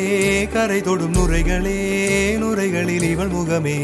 கரை தொடும் நுரைகளே நுரைகளில் இவள் முகமே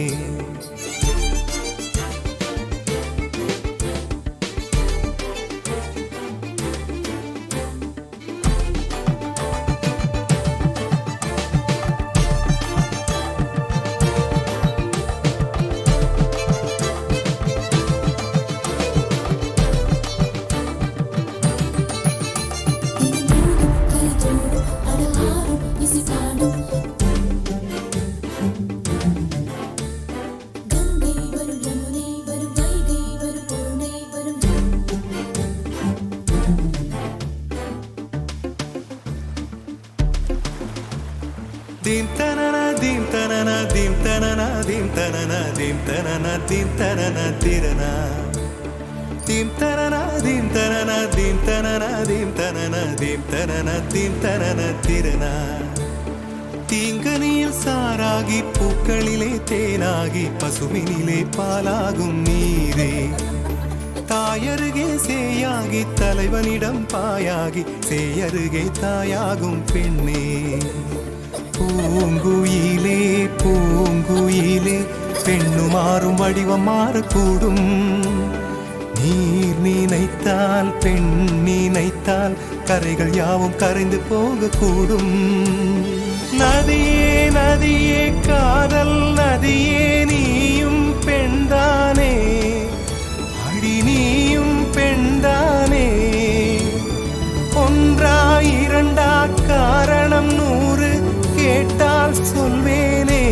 தீம் தனன தீம் தனன தீம் தனன தீம் தனன தீம் தனன தீம் தனன திரனா தீம் தனன தீம் தனன தீம் தனன தீம் தனன தீம் தனன தீம் தனன திரனா தீங்கனியில் சாராகி பூக்களிலே தேனாகி பசுவினிலே பாலாகும் நீரே தாயருகே சேயாகி தலைவனிடம் பாயாகி சேயருகே தாயாகும் பெண்ணே பூங்குயிலே பூங்குயிலே பெண்ணு மாறும் வடிவம் மாறக்கூடும் நீர் நினைத்தால் பெண் நினைத்தால் கரைகள் யாவும் கரைந்து போகக்கூடும் நதியே நதியே காதல் நதியே நீயும் பெண்தானே அடி நீயும் பெண்தானே ஒன்றா இரண்டா காரணம் 100 கேட்டால் சொல்வேனே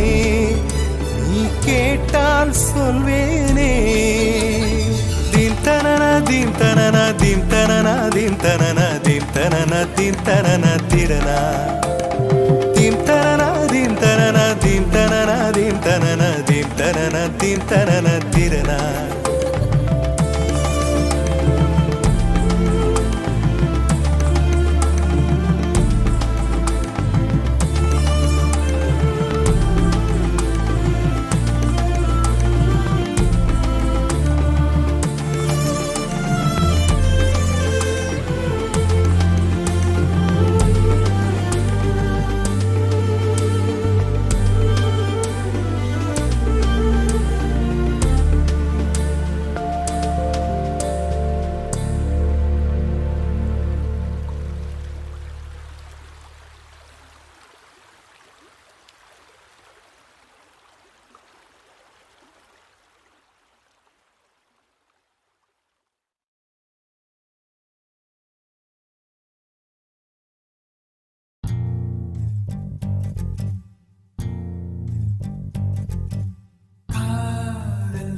நீ கேட்டால் சொல்வேனே தீம் தனன தீம் தனன தீம் தனன தீம் தனன தீம் தனன தீம் தனன திரனா தீம் தனன தீம் தனன தீம் தனன தீம் தனன தீம் தனன தீம் தனன திரனா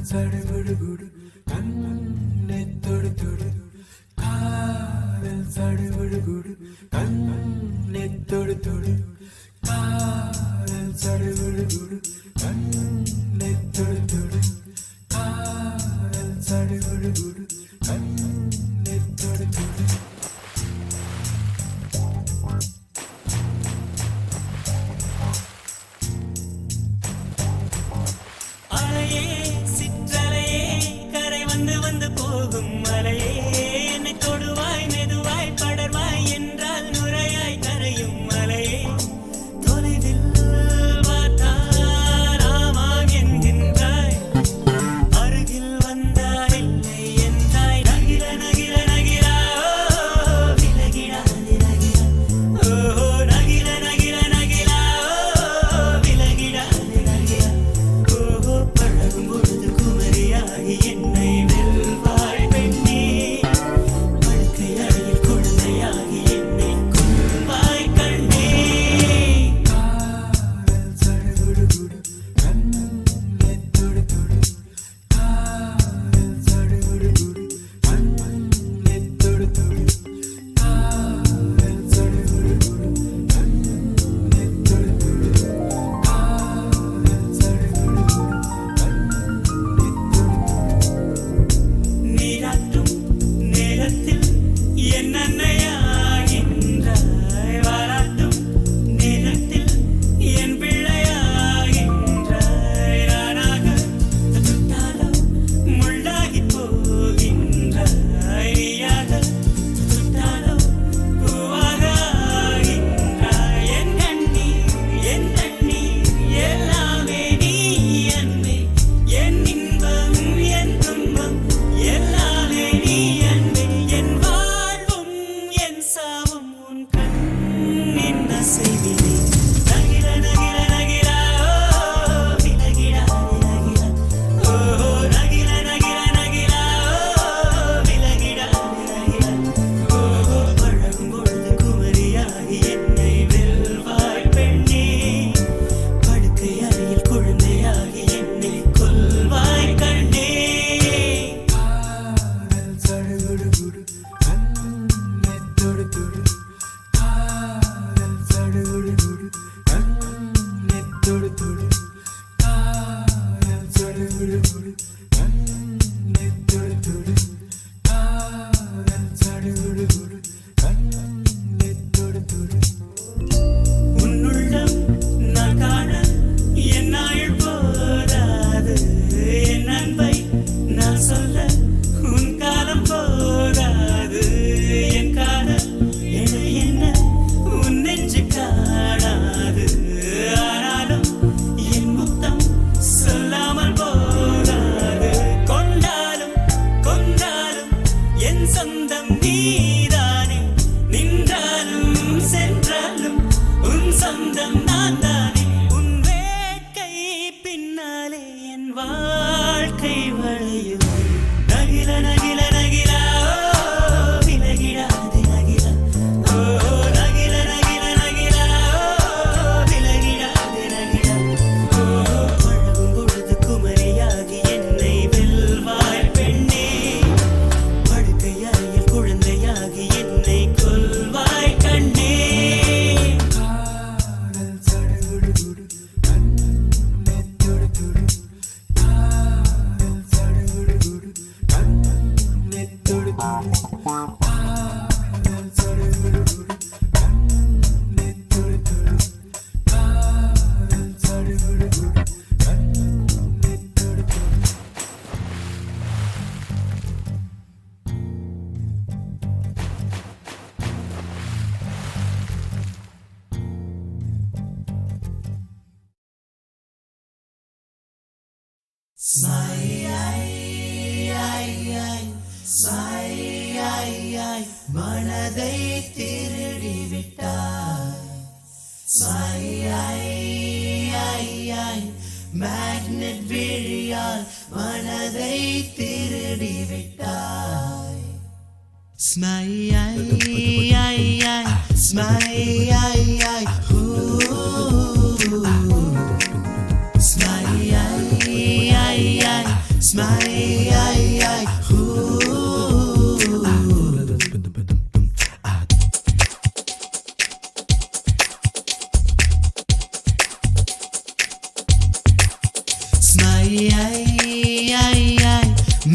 சடுகுடு கண்ணை தொடு தொடு காதல் சடுகுடு கண்ணை தொடு தொடு காதல் சடுகுடு கண்ணை தொடு தொடு காதல் சடுகுடு கண்ணை தொடு தொடு
அலையே சிற்றலையே கரை வந்து உன்னுள்ளம் நான் காண என் நாள் போதாது, என் அன்பை நான் சொல்ல உன் காலம் போதாது, என் காதல் என என்ன உன் நெஞ்சு காணாது, ஆனாலும் என் முத்தம் சொல்லாமல் போகாது, கொண்டாலும் கொண்டாலும் என் சொந்தம் நீதானே, நின்றாலும் சென்றாலும் உன் சொந்தம் நான் தானே, உன் வேட்கை பின்னாலே என் வாழ்க்கை வளையும், நகில நகில நகிலா ஓ, விலகிடாதே நகிலா ஓ, நகில நகில நகிலா ஓ, விலகிடாதே நகிலா ஓ, பழகும் பொழுது குமரியாகி என்னை வெல்வாய் பெண்ணே, படுக்கை அறையில் குழந்தையாகி என்னை கொல்வாய் கண்ணே. மனதை திருடி விட்டாய், மேக்னெட் விழியால் மனதை திருடி விட்டாய்,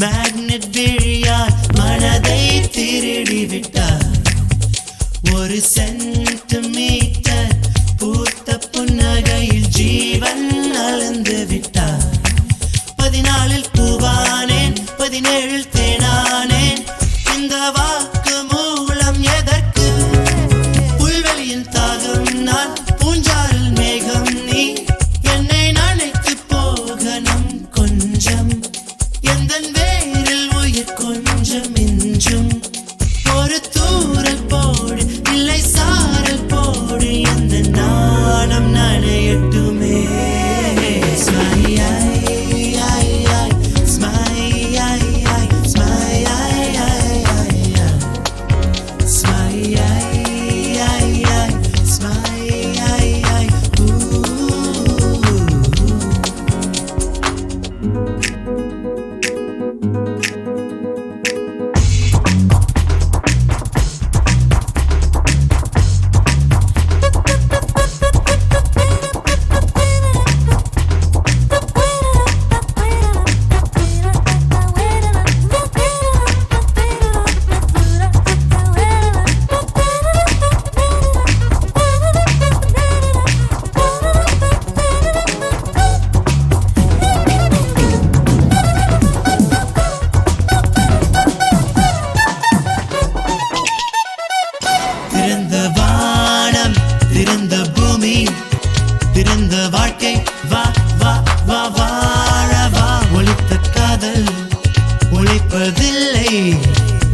மேக்னெட் விழியால் மனதை திருடி விட்டார், ஒரு சென்டிமீட்டர் பூத்த புன்னகையில் ஜீவன் அளந்து விட்டார், 14 பூவானேன் 17 தேனானேன், இந்த வாக்கு மூலம் எதற்கு, புல்வெளியின் தாகம் நான் பூஞ்சாரில் மேகம் நீ, என்னை நினைத்து போகணும் கொஞ்சம், எந்தன் வேரில் உயிர் கொஞ்சம் மிஞ்சும், ஒரு தூரல் போடு இல்லை சாரல் போடு, எந்த நாணம் நனையட்டுமே,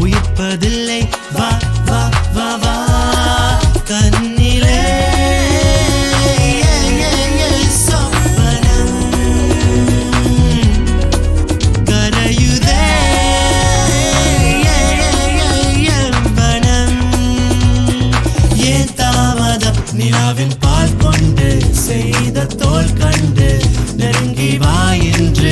உயிர்ப்பதில்லை, வா வா வா வா கண்ணிலே சொப்பனம் கரையுதே வனம், ஏன் தாமதம் நிலாவின் பால் கொண்டு செய்த தோல் கண்டு நெருங்கி வா என்று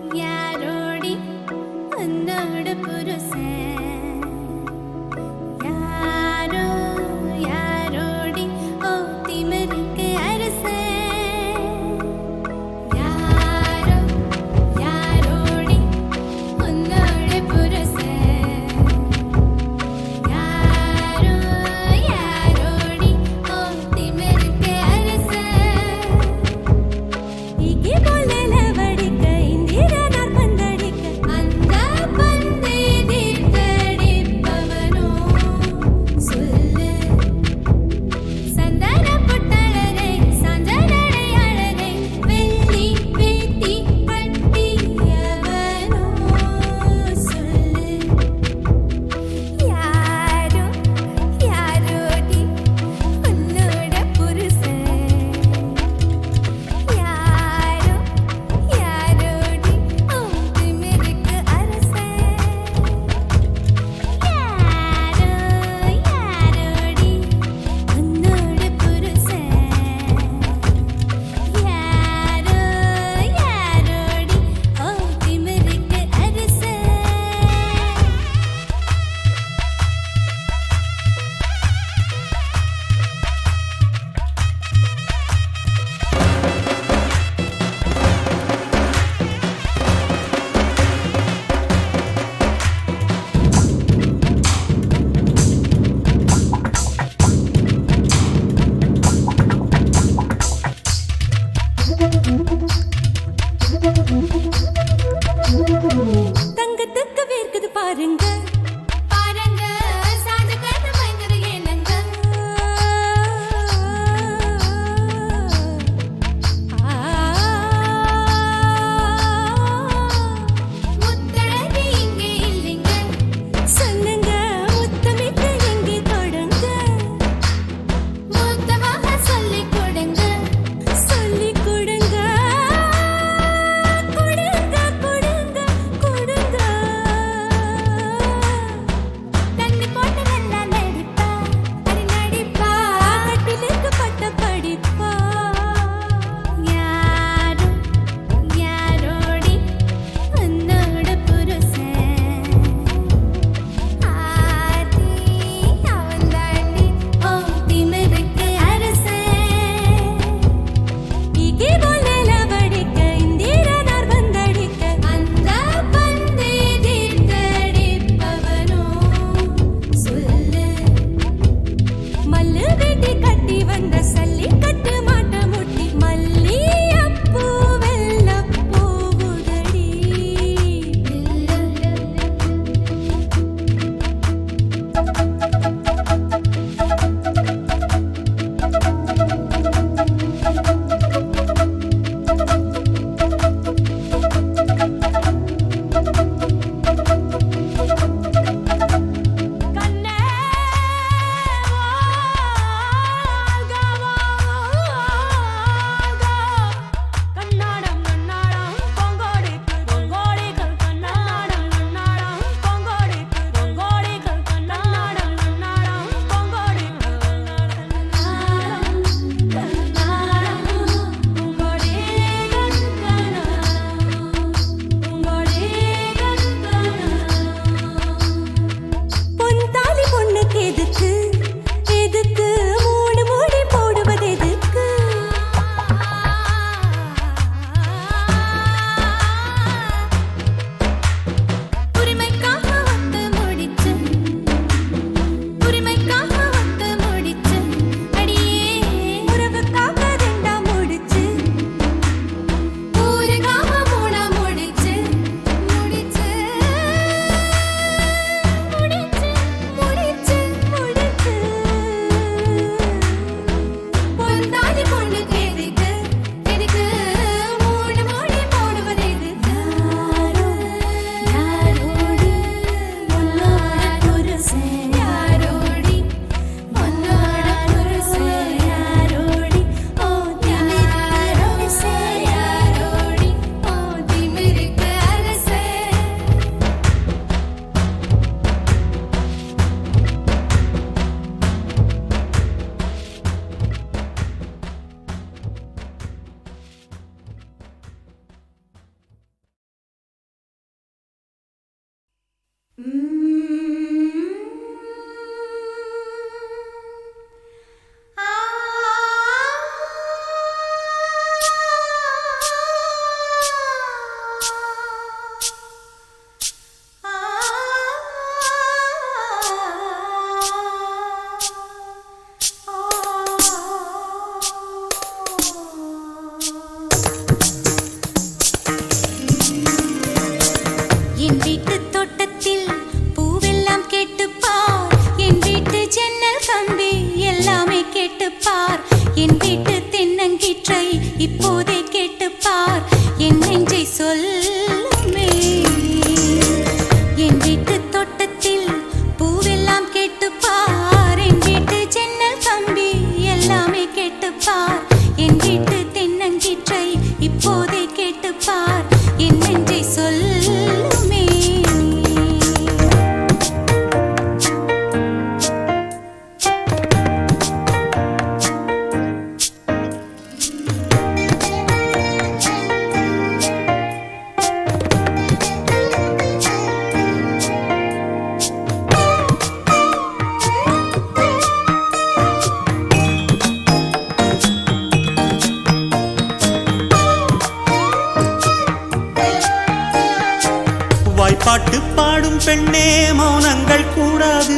பாட்டு பாடும் பெண்ணே மௌனங்கள் கூடாது,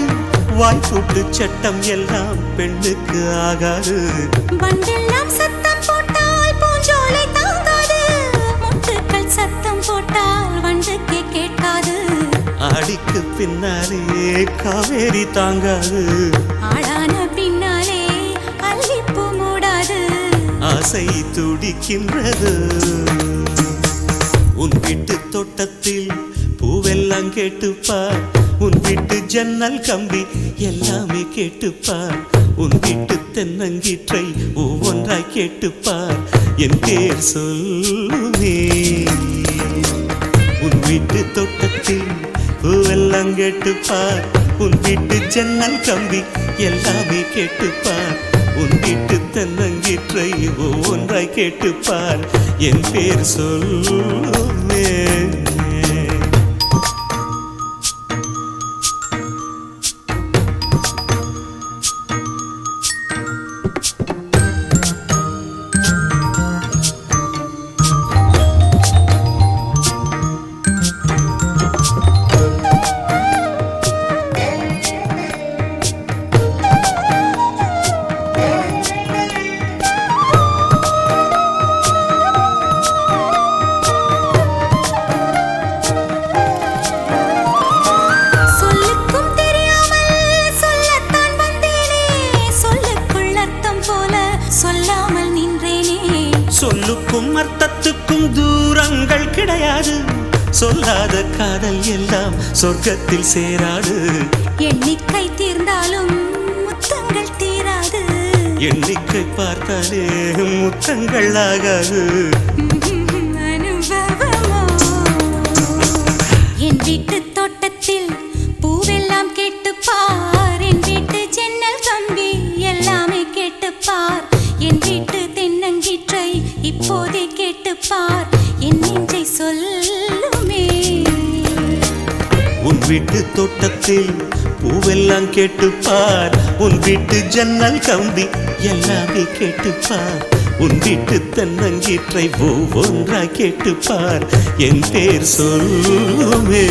வாய்ப்பூட்டு சட்டம் எல்லாம் பெண்ணுக்கு ஆகாது.
வண்டெல்லாம் சத்தம் போட்டால் பூஞ்சோலை தாங்காது, முட்டுக்கள் சத்தம் போட்டால் வண்டுக்கே கேட்காது.
ஆடிக்கு பின்னாலே காவேரி தாங்காது,
ஆளான பின்னாலே அல்லிப்பூ மூடாது.
ஆசை துடிக்கின்றது. உன் வீட்டு தோட்டத்தில் பூவெல்லாம் கேட்டுப்பார், உன் வீட்டு ஜன்னல் கம்பி எல்லாமே கேட்டுப்பார், உன் வீட்டு தென்னங்கீற்றை ஒவ்வொன்றாய் கேட்டுப்பார், என் பேர் சொல்லுமே. உன் வீட்டு தோட்டத்தில் பூவெல்லாம் கேட்டுப்பார், உன் வீட்டு ஜன்னல் கம்பி எல்லாமே கேட்டுப்பார், உன் வீட்டு தென்னங்கீற்றை ஒவ்வொன்றாய் கேட்டுப்பார், என் பேர் சொல்லுமே.
சொல்லுக்கும் தெரியாமல் சொல்லத்தான் வந்தேனே, சொல்லுக்குள் அர்த்தம் போல சொல்லாமல் நின்றேனே.
சொல்லுக்கும் அர்த்தத்துக்கும் தூரங்கள் கிடையாது, சொல்லாத காதல் எல்லாம் சொர்க்கத்தில் சேராது.
எண்ணிக்கை தீர்ந்தாலும் முத்தங்கள் தீராது,
எண்ணிக்கை பார்த்தாலே முத்தங்கள் ஆகாது.
அனுபவமோ. என் வீட்டு தோட்டத்தில் பூவெல்லாம் கேட்டுப்பார், என் வீட்டு ஜன்னல் கம்பி எல்லாமே கேட்டுப்பார், என் வீட்டு தென்னங்கீற்றை இப்போதே கேட்டுப்பார், என் நெஞ்சை சொல்லுமே.
உன் வீட்டு தோட்டத்தில் பூவெல்லாம் கேட்டுப்பார், உன் வீட்டு ஜன்னல் கம்பி எல்லாமே கேட்டுப்பார், உன் வீட்டு தென்னங்கீற்றை ஒவ்வொன்றாய் கேட்டுப்பார், என் பேர் சொல்லுமே.